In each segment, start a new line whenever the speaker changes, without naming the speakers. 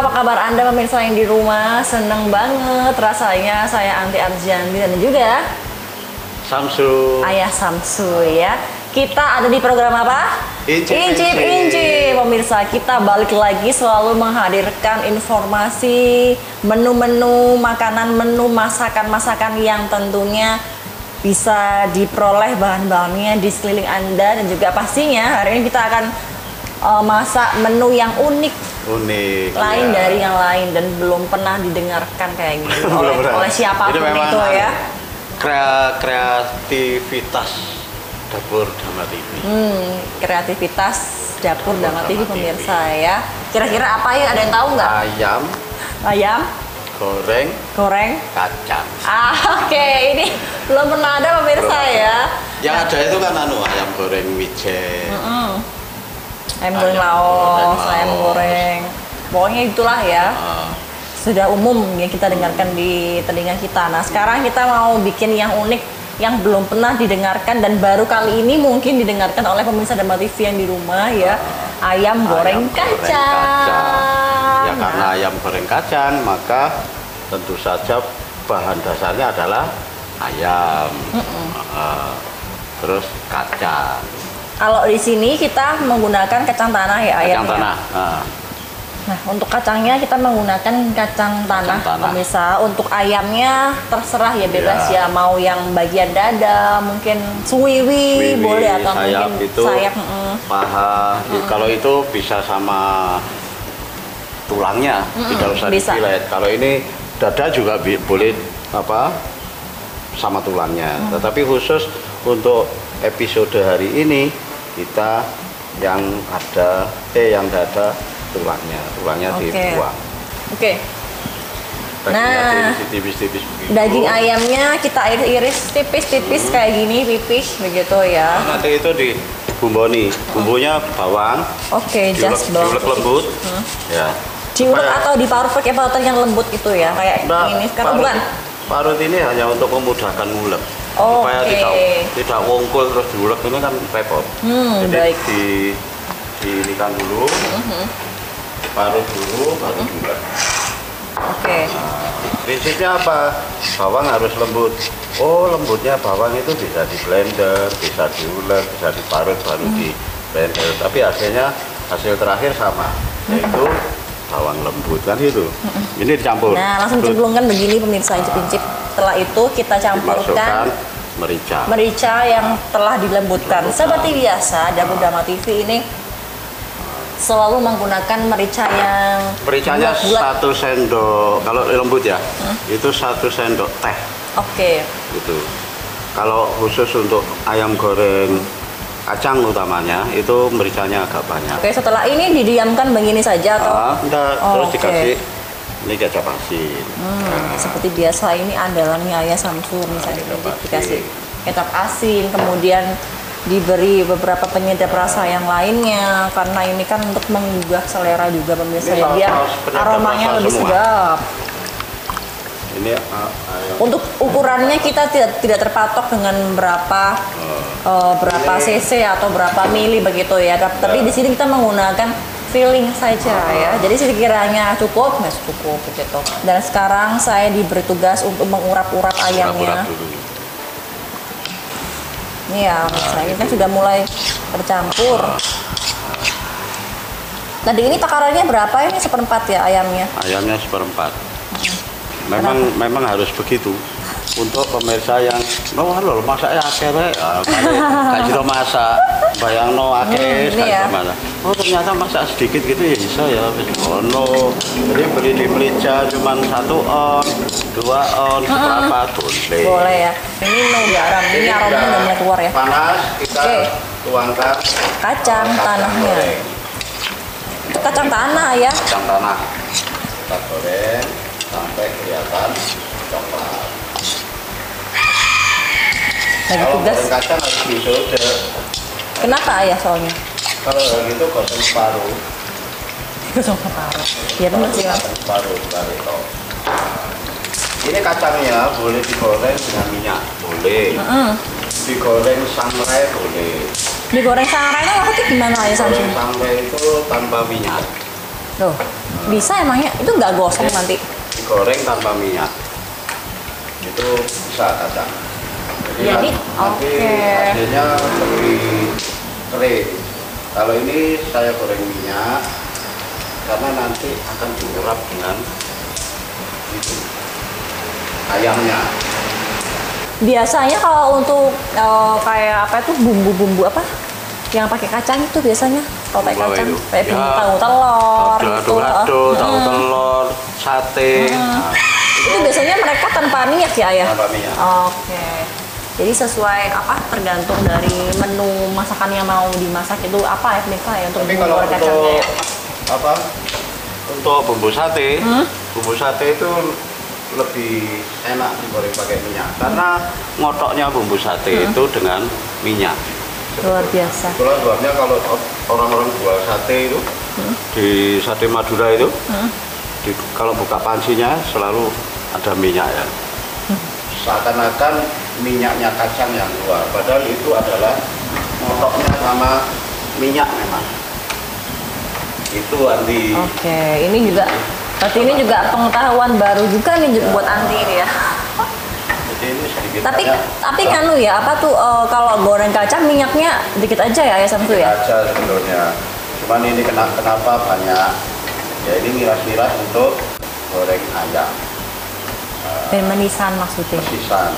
Apa kabar Anda pemirsa yang di rumah? Seneng banget rasanya saya Anti Arjanti dan juga
Samsu,
Ayah Samsu ya. Kita ada di program apa?
Incip.
Pemirsa, kita balik lagi selalu menghadirkan informasi menu-menu makanan, menu masakan-masakan yang tentunya bisa diperoleh bahan-bahannya di sekeliling Anda. Dan juga pastinya hari ini kita akan masak menu yang unik lain
ya.
Dari yang lain dan belum pernah didengarkan kayak gini oleh siapapun itu ya.
Kreativitas dapur Dama TV.
Kreativitas dapur Dama TV pemirsa ya. Kira-kira apa ya, ada yang tahu nggak? Ayam goreng
kacang.
Oke, ini belum pernah ada pemirsa ya.
Yang ada itu kan ayam goreng wijen.
Ayam goreng laos, ayam goreng, pokoknya itulah ya. Sudah umum ya kita dengarkan di telinga kita. Nah sekarang kita mau bikin yang unik, yang belum pernah didengarkan dan baru kali ini mungkin didengarkan oleh pemirsa Dama TV yang di rumah ya. Ayam goreng kacang.
Ya karena ayam goreng kacang, maka tentu saja bahan dasarnya adalah ayam, terus kacang.
Kalau di sini kita menggunakan kacang tanah ya ayamnya.
Kacang tanah.
Nah untuk kacangnya kita menggunakan kacang tanah. Pemirsa. Untuk ayamnya terserah ya, bebas ya. Mau yang bagian dada, mungkin suwiwi boleh, atau
sayap
mungkin
itu,
sayap,
paha. Kalau itu bisa sama tulangnya, tidak usah dipilet. Kalau ini dada juga boleh sama tulangnya. Tetapi khusus untuk episode hari ini kita yang dada tulangnya dibuang.
Nah,
tipis-tipis
daging ayamnya kita iris tipis-tipis kayak gini, pipih begitu ya.
Nanti itu dibumboni, bumbunya bawang.
Just bawang.
Diulek lembut. Ya.
Diulek atau diparut pakai parutan yang lembut itu ya, kayak ini sekarang bukan?
Parut ini hanya untuk memudahkan ngulek. Supaya tidak wongkul terus diulek, ini kan repot. Jadi diinikan dulu, parut dulu, baru diulek. Prinsipnya apa? Bawang harus lembut. Lembutnya bawang itu bisa di blender, bisa diulek, bisa diparut, baru di blender. Tapi hasil terakhir sama, yaitu bawang lembut kan itu. Ini dicampur.
Nah langsung cemplungkan begini pemirsa, incip-incip. Setelah itu kita campurkan merica yang telah dilembutkan. Seperti biasa Dapur Dama TV ini selalu menggunakan mericanya
1 sendok. Kalau lembut ya, itu 1 sendok teh. Gitu. Kalau khusus untuk ayam goreng kacang utamanya itu mericanya agak banyak.
Setelah ini didiamkan begini saja atau?
Terus dikasih ini kecap asin.
Seperti biasa ini andalannya Ayah Samsu, misalnya dikasih kecap asin, kemudian diberi beberapa penyedap rasa yang lainnya karena ini kan untuk menggugah selera juga pemirsa ya, biar aromanya lebih sedap.
Ini
untuk ukurannya kita tidak terpatok dengan berapa cc atau berapa mili begitu ya, tapi di sini kita menggunakan feeling saja ya. Jadi sekiranya cukup, nggak cukup begitu. Dan sekarang saya diberi tugas untuk mengurap-urap ayamnya. Ini ya, misalnya kan sudah mulai bercampur. Tadi ini takarannya berapa ini? 1/4 ya ayamnya?
Ayamnya 1/4. Memang harus begitu. Untuk pemirsa yang masaknya akeh kayak gitu masak bayangno akeh ternyata masak sedikit gitu ya bisa ya. Jadi beli di merica cuma 1 on 2 on berapa boleh
ya. Ini mau garam, ini aromanya udah mulai keluar ya.
Panas kita tuangkan
kacang tanahnya.
goreng.
Itu kacang tanah ya.
Kacang tanah kita goreng sampai kelihatan coklat.
Lagi
Kalau
tugas.
goreng kacang harus disoda.
Kenapa ayah soalnya?
Kalau gitu gosong separuh.
Gosong separuh. Biar enak sih, Mas.
Separuh dari itu. Ini kacangnya boleh digoreng dengan minyak, boleh. Digoreng sangrai boleh.
Digoreng sangrai itu maksudnya gimana ya Samsul?
Goreng sangrai itu tanpa minyak.
Loh, bisa emangnya? Itu nggak gosong nanti?
Digoreng tanpa minyak. Itu bisa kacang. Jadi
Ya, ini
nanti hasilnya lebih kering. Kalau ini saya goreng minyak karena nanti akan diurap dengan itu ayamnya.
Biasanya kalau untuk kayak apa itu bumbu-bumbu apa yang pakai kacang itu biasanya kalau pakai
Bumbu
kacang
itu?
kayak
Ya,
tahu telur gitu.
Aduk-aduk, tahu telur, sate. Nah,
Itu biasanya mereka tanpa minyak ya ayah?
tanpa minyak.
Oke. Jadi sesuai apa tergantung dari menu masakan yang mau dimasak itu apa ya Nifah ya untuk
Tapi
bumbu
kalau
goreng kacangnya.
untuk
Ya?
apa? Untuk bumbu sate itu lebih enak digoreng pakai minyak karena ngotoknya bumbu sate itu dengan minyak.
Luar biasa.
Itulah sebabnya kalau orang-orang jual sate itu di sate Madura itu kalau buka pancinya selalu ada minyak ya. Seakan-akan minyaknya kacang yang keluar, padahal itu adalah ngotoknya sama minyak memang. Itu Andi.
Oke, ini juga berarti ini juga pengetahuan baru juga nih buat Anti ini ya.
Jadi ini sedikit
Tapi kan lu ya apa tuh kalau goreng kacang minyaknya dikit aja ya Samsu ya?
aja sebetulnya. Cuman ini kenapa banyak? Ya ini miras-miras untuk goreng ayam.
Dan manisan maksudnya.
Sisan.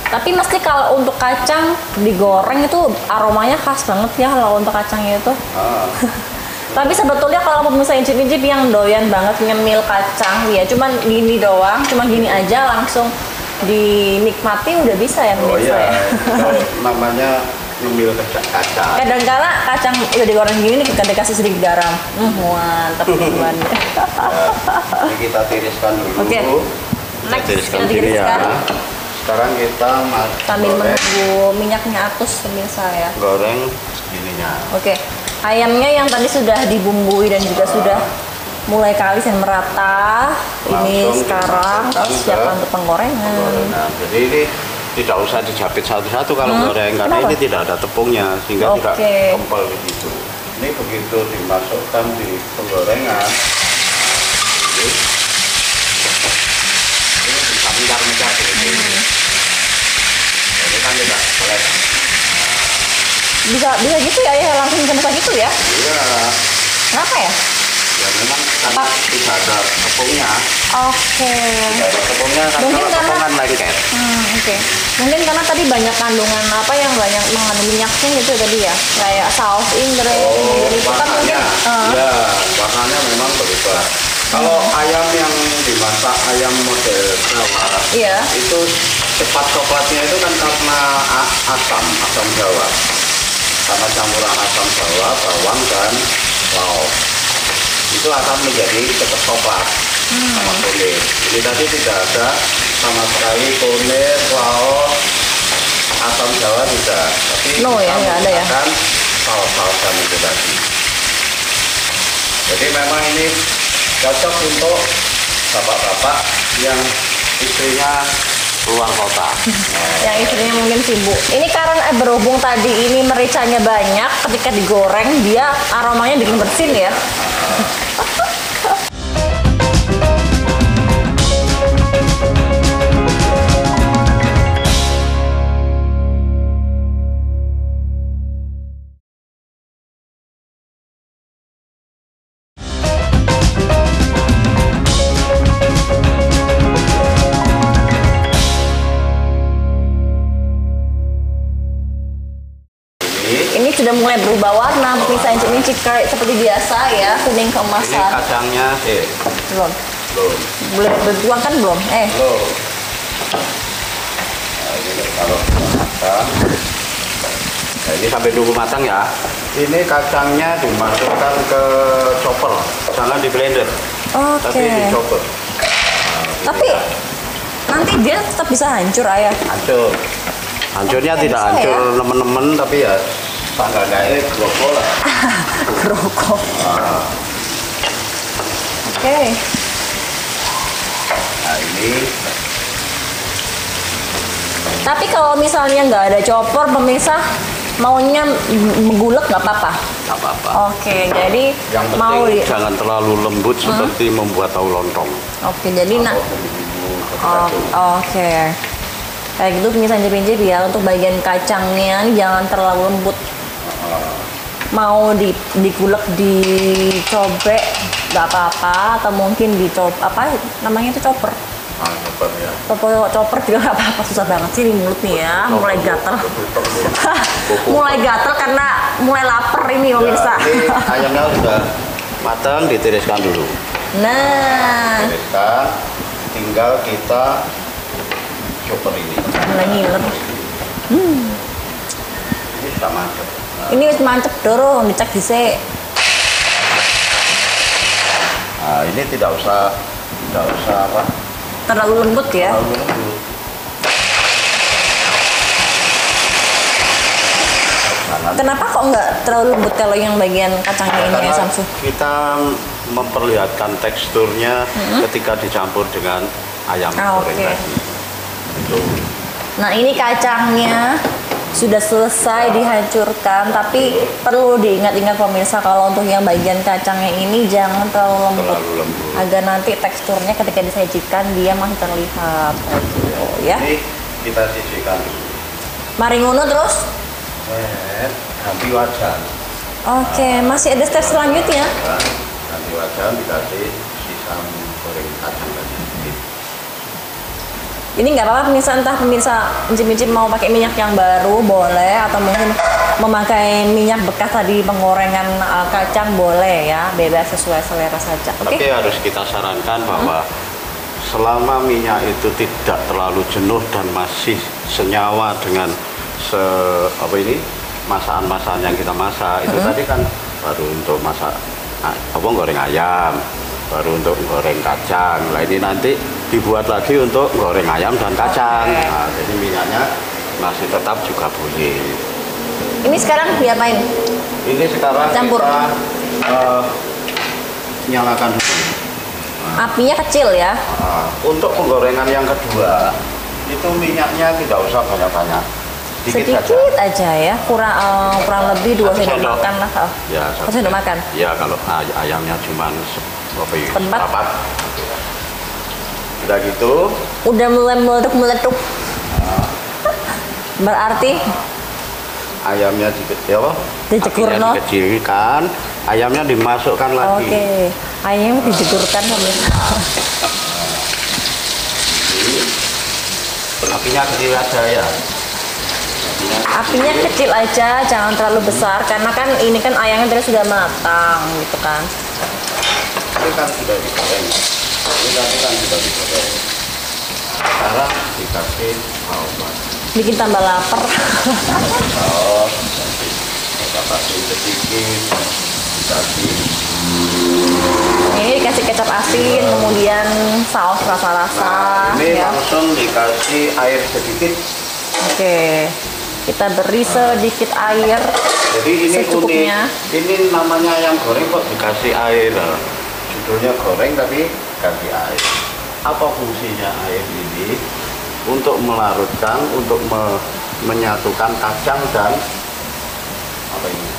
Tapi mesti kalau untuk kacang digoreng itu aromanya khas banget ya kalau untuk kacangnya itu. Tapi sebetulnya kalau pemirsa incip-incip yang doyan banget ngemil kacang ya cuman gini doang, cuma gini aja langsung dinikmati udah bisa ya
Oh
pemirsa
iya,
ya.
itu namanya ngemil kacang.
Kadang-kala kacang udah digoreng gini nih kita dikasih sedikit garam. Mantap teman.
Ini kita tiriskan dulu.
Oke. Next,
Tiriskan
kita
gini ya.
tiriskan.
Sekarang kita
Sambil
goreng,
menunggu minyaknya atus pemirsa ya.
goreng ininya.
Oke. Ayamnya yang tadi sudah dibumbui dan juga sudah mulai kalis dan merata. Ini
Langsung
sekarang
dimasukkan
siap
ke
untuk penggorengan.
Gorengan. Jadi ini tidak usah dijapit satu-satu kalau goreng karena
Kenapa?
ini tidak ada tepungnya sehingga tidak
Oke.
kempel begitu. Ini begitu dimasukkan di penggorengan. Ini bisa mencar-mencar seperti ini. Ini kan tidak kelihatan.
Bisa gitu ya langsung bisa gitu ya?
Iya.
Kenapa ya?
Ya memang karena tidak ada tepungnya.
Oke.
Tidak ada tepungnya kan
Mungkin
kalau
karena-
tepung kan lengket.
Oke. Mungkin karena tadi banyak kandungan apa yang banyak mengandung minyaknya gitu tadi ya. Kayak saus Inggris itu kan mungkin.
warnanya, ya warnanya memang berubah. Kalau ayam yang dimasak ayam model Jawa,
Iya.
itu cepat coklatnya itu kan karena asam Jawa, karena campuran asam Jawa, bawang dan lauk. Itu akan menjadi cepat coklat sama kulit. Ini tadi tidak ada sama sekali kulit, lauk, asam Jawa tidak. Tapi
No ya,
kita
nggak ada ya.
menggunakan saus-sausan itu tadi. Jadi memang ini cocok untuk bapak-bapak yang istrinya keluar kota.
Yang istrinya mungkin sibuk. Ini karena berhubung tadi ini mericanya banyak, ketika digoreng dia aromanya bikin bersin ya. Ini sudah mulai berubah warna, bisa incik-incik kayak seperti biasa ya, kuning
Ini
keemasan.
kacangnya
Belum.
belum.
Boleh berjuang kan belum?
Belum. Nah, ini kalau makan Nah, ini sampai nunggu matang ya. Ini kacangnya dimasukkan ke chopper, jangan di blender, tapi di chopper.
Tapi nanti dia tetap bisa hancur ayah.
Hancur. Hancurnya tidak hancur teman-teman, tapi ya tangga-tangganya groko lah.
Groko. Oke.
Nah ini.
Tapi kalau misalnya nggak ada chopper, pemirsa maunya menggulek nggak apa-apa.
Nggak apa-apa.
Oke, jadi
yang penting
mau
jangan terlalu lembut seperti membuat tahu lontong.
Oke, jadi oke. Kayak gitu pemirsa prinsip ya, untuk bagian kacangnya jangan terlalu lembut. Mau digulek, dicobek nggak apa-apa, atau mungkin apa namanya itu chopper.
Chopper ya.
Chopper juga nggak apa-apa, susah banget sih di mulut nih ya, mulai gatel. Mulai gatel karena mulai lapar ini pemirsa.
Ini ayamnya sudah matang, ditiriskan dulu.
Nah,
tiriskan, tinggal kita chopper ini.
ngiler.
Ini sudah mantap.
Ini wis mantep dorong, dicek dhisik.
Nah, ini tidak usah apa?
Terlalu lembut ya.
Terlalu lembut.
Kenapa kok nggak terlalu lembut kalau yang bagian kacangnya ini ya Samsu?
Kita memperlihatkan teksturnya ketika dicampur dengan ayam goreng tadi. Itu.
Nah ini kacangnya sudah selesai dihancurkan, tapi perlu diingat-ingat pemirsa kalau untuk yang bagian kacangnya ini jangan terlalu lembut, agar nanti teksturnya ketika disajikan dia masih terlihat ya.
Ini kita sisihkan.
Mari ngono terus.
Ganti wajan.
Oke, masih ada step selanjutnya.
Ganti wajan, dikasih sisa goreng kacang tadi.
Ini nggak apa-apa pemirsa, entah pemirsa incip-incip mau pakai minyak yang baru boleh, atau mungkin memakai minyak bekas tadi penggorengan kacang boleh ya, bebas sesuai selera saja.
Tapi harus kita sarankan bahwa selama minyak itu tidak terlalu jenuh dan masih senyawa dengan masakan-masakan yang kita masak itu tadi kan baru untuk masak goreng ayam, baru untuk goreng kacang. Nah ini nanti dibuat lagi untuk goreng ayam dan kacang. Nah, jadi minyaknya masih tetap juga boleh.
Ini sekarang diapain?
Ini sekarang
campur.
Kita nyalakan dulu.
Apinya kecil ya.
Untuk penggorengan yang kedua itu minyaknya tidak usah banyak-banyak.
Sedikit aja ya, kurang lebih 2 sendok makan lah.
Ya,
1 sendok makan.
Ya kalau ayamnya cuma seperempat. Udah gitu.
Udah mulai meletup. Berarti
ayamnya dikecilkan, ayamnya dimasukkan lagi.
Oke, ayamnya dijeburkan pemirsa.
Apinya kecil aja ya.
Apinya kecil aja, jangan terlalu besar karena kan ini kan ayamnya tadi sudah matang gitu kan.
Ini kan sudah digoreng. Sekarang dikasih saus.
Bikin tambah lapar.
Saus, kita kasih sedikit, dikasih.
Ini dikasih kecap asin, kemudian saus rasa-rasa.
Nah, ini langsung dikasih air sedikit.
Oke, kita beri sedikit air.
Jadi ini
secukupnya.
Ini namanya ayam goreng kok dikasih air. Judulnya goreng tapi kasih air. Apa fungsinya air ini? Untuk melarutkan, untuk menyatukan kacang dan apa ini?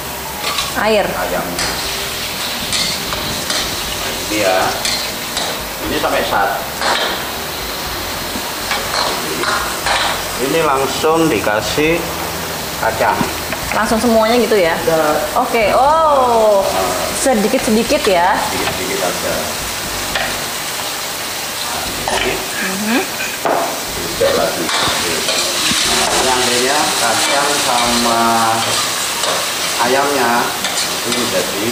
Air.
Ayamnya. Ini ya. Ini sampai saat. Ini langsung dikasih kacang.
Langsung semuanya gitu ya? Oke, sedikit-sedikit ya?
Sedikit-sedikit aja. Sedikit lagi. Yang ini kacang sama ayamnya ini jadi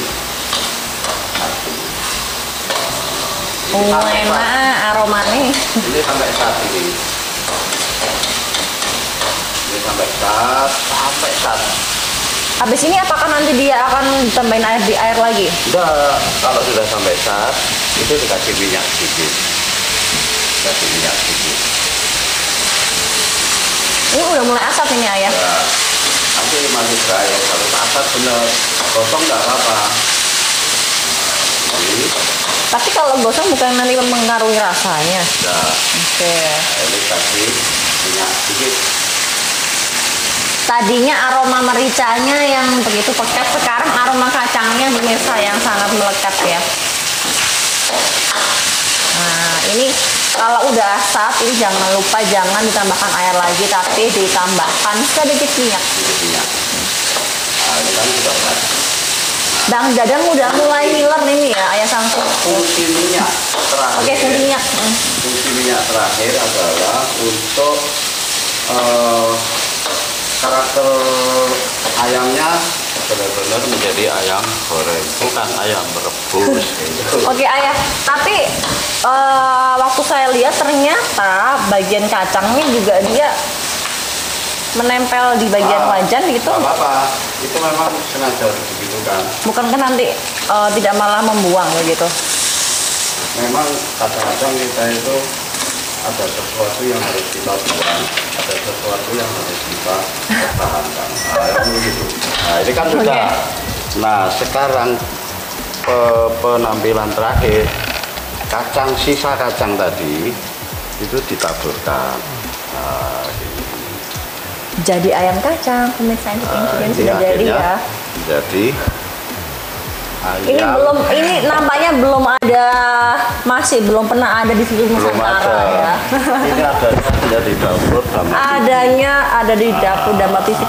satu.
Enak aromanya.
Ini sampai saat ini. Sampai saat
Habis ini apakah nanti dia akan ditambahin air di air lagi?
Enggak, kalau sudah sampai saat itu dikasih minyak sedikit. Kasih minyak sedikit.
Ini udah mulai asap ini ayah.
Ya, nanti masih dry. Kalau asap bener, gosong nggak apa-apa. Ini.
Tapi kalau gosong bukan nanti mempengaruhi rasanya.
Ya.
Oke.
Nah, ini kasih minyak sedikit.
Tadinya aroma mericanya yang begitu pekat, sekarang aroma kacangnya pemirsa yang sangat melekat ya. Nah ini kalau udah asap, ini jangan lupa jangan ditambahkan air lagi, tapi ditambahkan sedikit minyak.
Sedikit minyak. Nah, ini kan sudah pas.
Bang Dadang udah mulai ngiler ini ya, ayah Samsu.
Fungsi minyak terakhir.
Oke, fungsi minyak.
Fungsi minyak terakhir adalah untuk karakter ayamnya benar-benar menjadi ayam goreng, bukan ayam rebus.
Oke ayah, tapi waktu saya lihat ternyata bagian kacangnya juga dia menempel di bagian wajan gitu.
Nggak apa-apa, itu memang sengaja begitu kan.
Bukankah nanti tidak malah membuang begitu?
Memang kadang-kadang kita itu ada sesuatu yang harus kita buang, ada sesuatu yang harus kita pertahankan. Nah, gitu. Nah, ini kan sudah.
Okay.
Nah, sekarang penampilan terakhir, sisa kacang tadi itu ditaburkan. Nah, gini.
Jadi ayam kacang, pemirsa ini sudah jadi ya.
Jadi ayam.
Ini nampaknya belum ada, belum pernah ada di situ Nusantara ya.
Ini ada di dapur Dhamma TV.
Adanya ada di dapur Dhamma TV.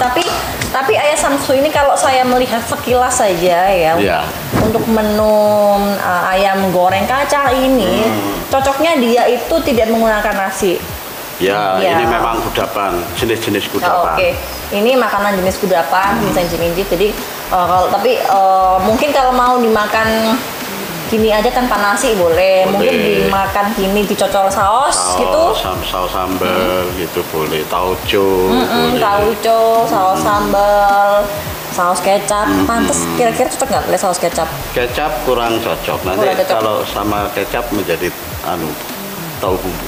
Tapi ayah Samsu ini kalau saya melihat sekilas saja ya, untuk menu ayam goreng kacang ini cocoknya dia itu tidak menggunakan nasi.
Ya, ini memang kudapan, jenis-jenis kudapan.
Oke. Ini makanan jenis kudapan, bisa incip-incip. Jadi mungkin kalau mau dimakan gini aja tanpa nasi boleh. Mungkin dimakan gini dicocol saus gitu.
Saus sambal gitu boleh. Tauco.
Tauco, saus sambal, saus kecap. Pantes kira-kira cocok nggak boleh saus kecap?
Kecap kurang cocok. Nanti kalau sama kecap menjadi tahu bumbu.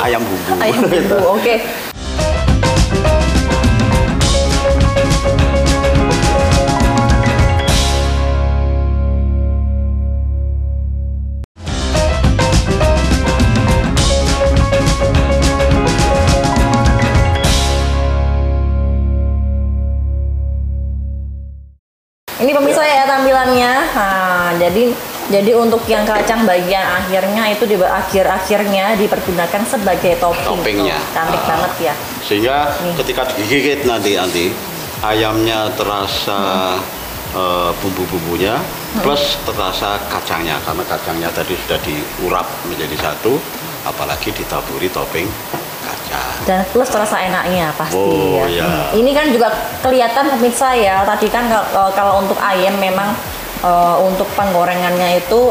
Ayam bumbu.
Ayam bumbu, oke. Ini pemirsa ya tampilannya. Nah, jadi untuk yang kacang bagian akhirnya itu di akhirnya dipergunakan sebagai
toppingnya.
Cantik banget ya.
Sehingga ketika digigit nanti ayamnya terasa bumbu-bumbunya plus terasa kacangnya, karena kacangnya tadi sudah diurap menjadi satu, apalagi ditaburi topping kacang.
Dan plus terasa enaknya pasti ya.
Ya.
Ini kan juga kelihatan pemirsa ya. Tadi kan kalau untuk ayam memang untuk penggorengannya itu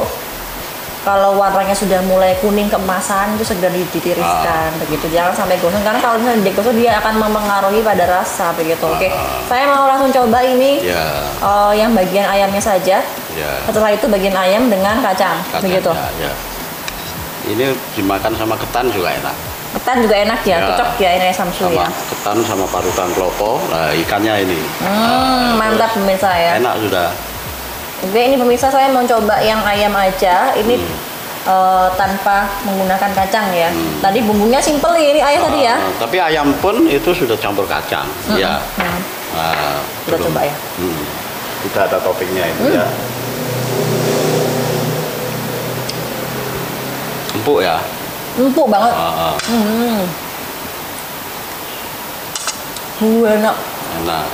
kalau warnanya sudah mulai kuning keemasan itu segera ditiriskan begitu. Jangan sampai gosong karena kalau misalnya digosong dia akan mempengaruhi pada rasa begitu. Oke. Saya mau langsung coba ini yang bagian ayamnya saja. Setelah itu bagian ayam dengan kacang begitu.
Ini dimakan sama ketan juga enak.
Ketan juga enak ya, cocok ya ini Samsu ya.
Ketan sama parutan klopo, ikannya ini.
Mantap pemirsa ya.
Enak sudah.
Oke, ini pemirsa saya mau coba yang ayam aja. Ini tanpa menggunakan kacang ya. Tadi bumbunya simple ini ayam tadi ya.
Tapi ayam pun itu sudah campur kacang. Ya.
Kita coba ya.
Kita ada toppingnya itu ya. Empuk ya.
Empuk banget. Enak.
Enak.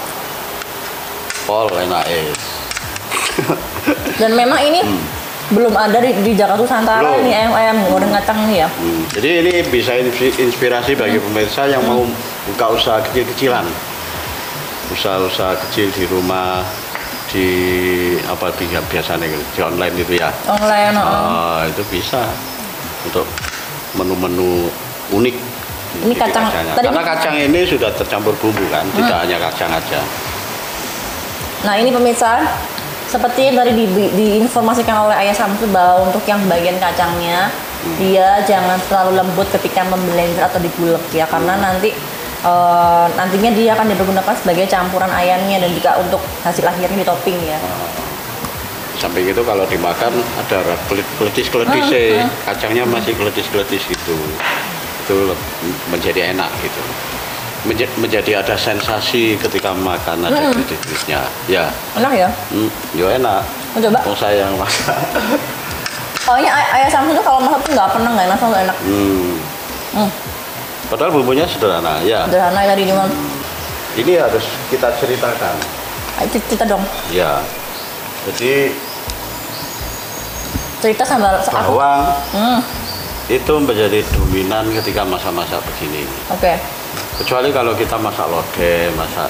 Pol enak
Dan memang ini belum ada di Jakarta Nusantara ini ayam goreng kacang ini ya.
Jadi ini bisa inspirasi bagi pemirsa yang mau buka usaha kecil-kecilan. Usaha-usaha kecil di rumah, di biasanya di online itu ya.
Online.
Itu bisa untuk menu-menu unik.
Ini kacang.
Karena kacang ini sudah tercampur bumbu kan, tidak hanya kacang aja.
Nah ini pemirsa, seperti yang tadi diinformasikan oleh Ayah Samsul bahwa untuk yang bagian kacangnya dia jangan terlalu lembut ketika memblender atau digulek ya, karena nantinya dia akan dipergunakan sebagai campuran ayamnya dan juga untuk hasil akhirnya di topping ya.
Samping itu kalau dimakan ada keletis-keletis kacangnya masih keletis-keletis gitu, itu menjadi enak gitu. Menjadi ada sensasi ketika makan ada keletis-keletisnya. Ya.
Enak ya?
Ya enak.
Mau coba?
Oh saya yang masak.
Soalnya Ayah Samsul tuh kalau masak tuh nggak pernah nggak enak, selalu enak.
Padahal bumbunya sederhana ya.
Sederhana tadi cuman.
Ini harus kita ceritakan.
Cerita dong.
Ya. Jadi
cerita sambal
bawang itu menjadi dominan ketika masa-masa begini.
Oke.
Kecuali kalau kita masak lodeh, masak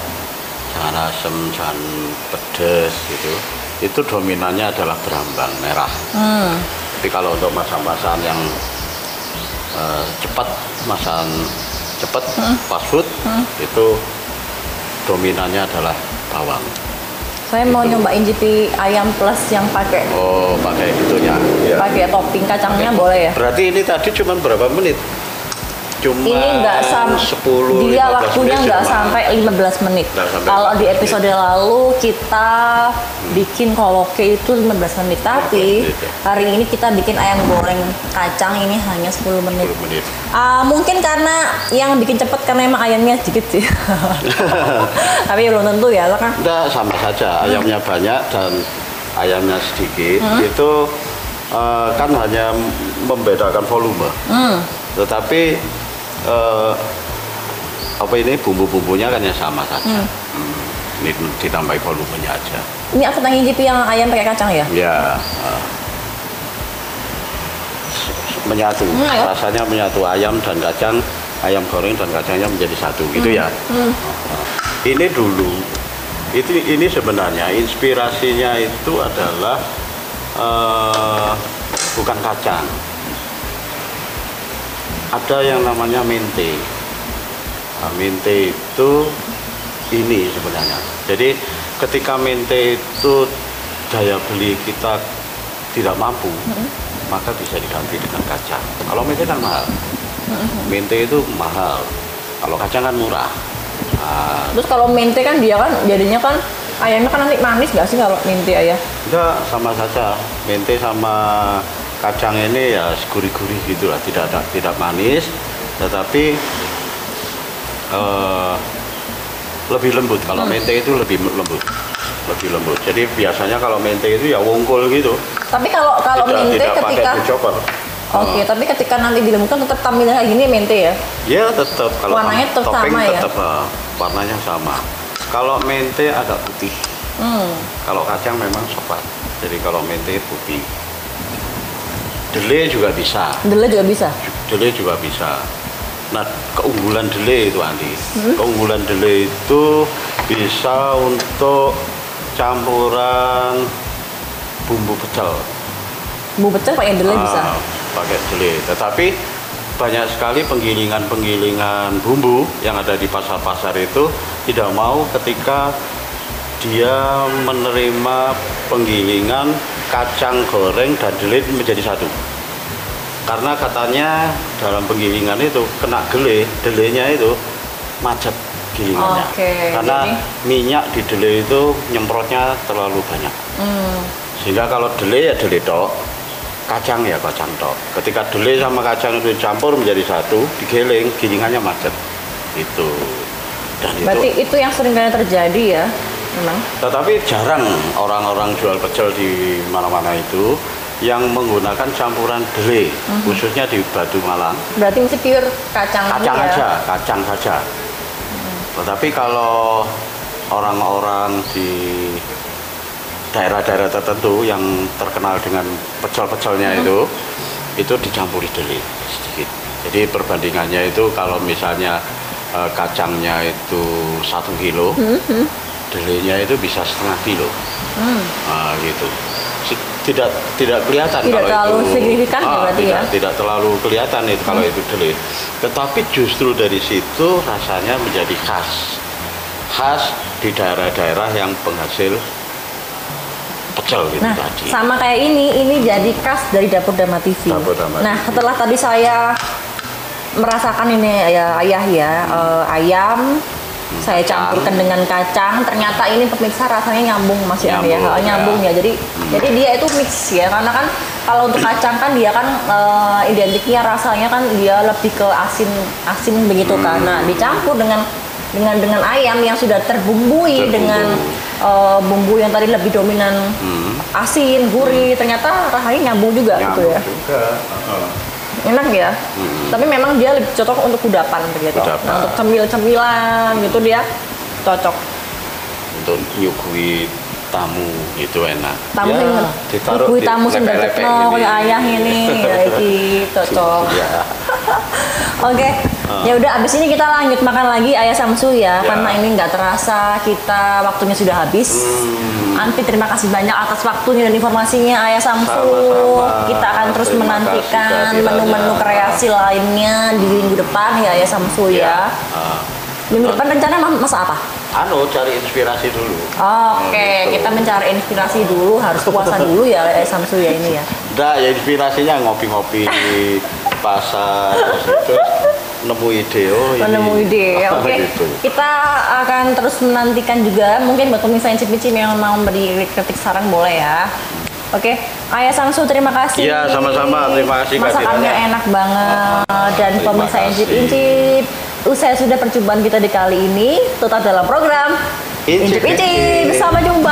jangan asem, jangan pedes gitu, itu dominannya adalah berambang merah. Tapi kalau untuk masak-masakan yang cepat, masakan cepat, fast food, itu dominannya adalah bawang.
Saya mau nyobain GP ayam plus yang pakai.
Oh, pakai itunya. Ya.
Pakai topping kacangnya boleh ya?
Berarti ini tadi cuma berapa menit? Cuma
ini nggak sampai
10,
dia waktunya nggak sampai 15 menit. Kalau di episode lalu kita bikin koloke itu 15 menit, tapi hari ini kita bikin ayam goreng kacang ini hanya 10 menit.
10 menit.
Mungkin karena yang bikin cepet karena emang ayamnya sedikit sih. Tapi belum tentu ya, kan?
Enggak, sama saja. Ayamnya banyak dan ayamnya sedikit. Itu kan hanya membedakan volume. Tetapi apa ini bumbu-bumbunya kan ya sama saja. Ini ditambah volumenya aja.
Ini aku tanya GP yang ayam pakai kacang ya?
Ya. Menyatu, rasanya menyatu, ayam dan kacang, ayam goreng dan kacangnya menjadi satu gitu ya. Ini dulu, ini sebenarnya inspirasinya itu adalah bukan kacang. Ada yang namanya mente. Nah, mente itu ini sebenarnya. Jadi ketika mente itu daya beli kita tidak mampu, maka bisa diganti dengan kacang. Kalau mente kan mahal. Mente itu mahal. Kalau kacang kan murah. Nah,
terus kalau mente kan dia kan jadinya kan ayamnya kan nanti manis nggak sih kalau mente ayah?
enggak, sama saja. Mente sama kacang ini ya gurih-gurih gitulah, tidak manis, tetapi lebih lembut. Kalau mente itu lebih lembut. Jadi biasanya kalau mente itu ya wongkol gitu.
Tapi kalau mente
tidak
ketika
pakai chopper.
Oke, tapi ketika nanti dilembutkan tetap tampilnya kayak gini mente ya?
Ya tetap. Kalau
warnanya tetap
topping
sama ya?
Tetap warnanya sama. Kalau mente agak putih. Kalau kacang memang coklat. Jadi kalau mente putih. Delay juga bisa.
Delay juga bisa.
Nah, keunggulan delay itu Andi. Keunggulan delay itu bisa untuk campuran bumbu pecel.
Bumbu pecel pakai delay bisa.
Pakai delay. Tetapi banyak sekali penggilingan bumbu yang ada di pasar-pasar itu tidak mau ketika dia menerima penggilingan kacang goreng dan delay menjadi satu. Karena katanya dalam penggilingan itu kena delaynya itu macet gilingannya. Karena minyak di delay itu nyemprotnya terlalu banyak. Sehingga kalau delay ya delay tok, kacang ya kacang tok. Ketika delay sama kacang itu dicampur menjadi satu, digiling, gilingannya macet. Itu. Dan
berarti itu yang sering kali terjadi ya? Memang.
Tetapi jarang orang-orang jual pecel di mana-mana itu yang menggunakan campuran delay, khususnya di Batu Malang.
Berarti mesti pure kacang
aja, kacang saja. Tetapi kalau orang-orang di daerah-daerah tertentu yang terkenal dengan pecel-pecelnya itu dicampuri delay sedikit. Jadi perbandingannya itu kalau misalnya kacangnya itu 1 kilo, delaynya itu bisa setengah kilo. Nah, gitu. Tidak kelihatan
tidak
kalau
terlalu
itu
signifikan ya berarti
tidak terlalu kelihatan itu kalau itu delay. Tetapi justru dari situ rasanya menjadi khas di daerah-daerah yang penghasil pecel gitu
Nah,
tadi.
sama kayak ini jadi khas dari Dapur Dharma TV.
Dapur Dharma
Nah,
TV.
setelah tadi saya merasakan ini ya ayah ya, ayam saya campurkan dengan kacang, ternyata ini pemirsa rasanya nyambung Mas Yan ya, nyambung ya. Jadi dia itu mix ya, karena kan kalau untuk kacang kan dia kan identiknya rasanya kan dia lebih ke asin begitu kan. Nah, dicampur dengan ayam yang sudah terbumbui dengan bumbu yang tadi lebih dominan asin, gurih, ternyata rasanya nyambung juga gitu ya. Enak ya, tapi memang dia lebih cocok untuk kudapan begitu. Nah, untuk cemil-cemilan gitu dia cocok.
Untuk nyugui tamu itu enak.
Tamu ya, nyugui tamu sendiri kayak ayah ini, ya ini cocok. Oke, ya udah abis ini kita lanjut makan lagi Ayah Samsu ya, karena ini nggak terasa kita waktunya sudah habis. Anti terima kasih banyak atas waktunya dan informasinya Ayah Samsu.
Sama-sama.
Kita akan terus menantikan menu-menu kreasi lainnya di minggu depan ya Ayah Samsu ya. Minggu depan rencana masak apa?
Cari inspirasi dulu.
Oke, kita mencari inspirasi dulu, harus puasa dulu ya Ayah Samsu ya ini ya.
Udah ya inspirasinya ngopi-ngopi pasar terus nemu ide
Oke.
Gitu.
Kita akan terus menantikan juga mungkin buat pemirsa Incip-Incip yang mau memberi kritik saran boleh ya. Oke, Ayah Samsu terima kasih.
Iya, sama-sama. Terima kasih
Masakannya enak banget dan pemirsa Incip-Incip. Usai sudah perjumpaan kita di kali ini, tetap dalam program Incip-Incip. Sampai jumpa.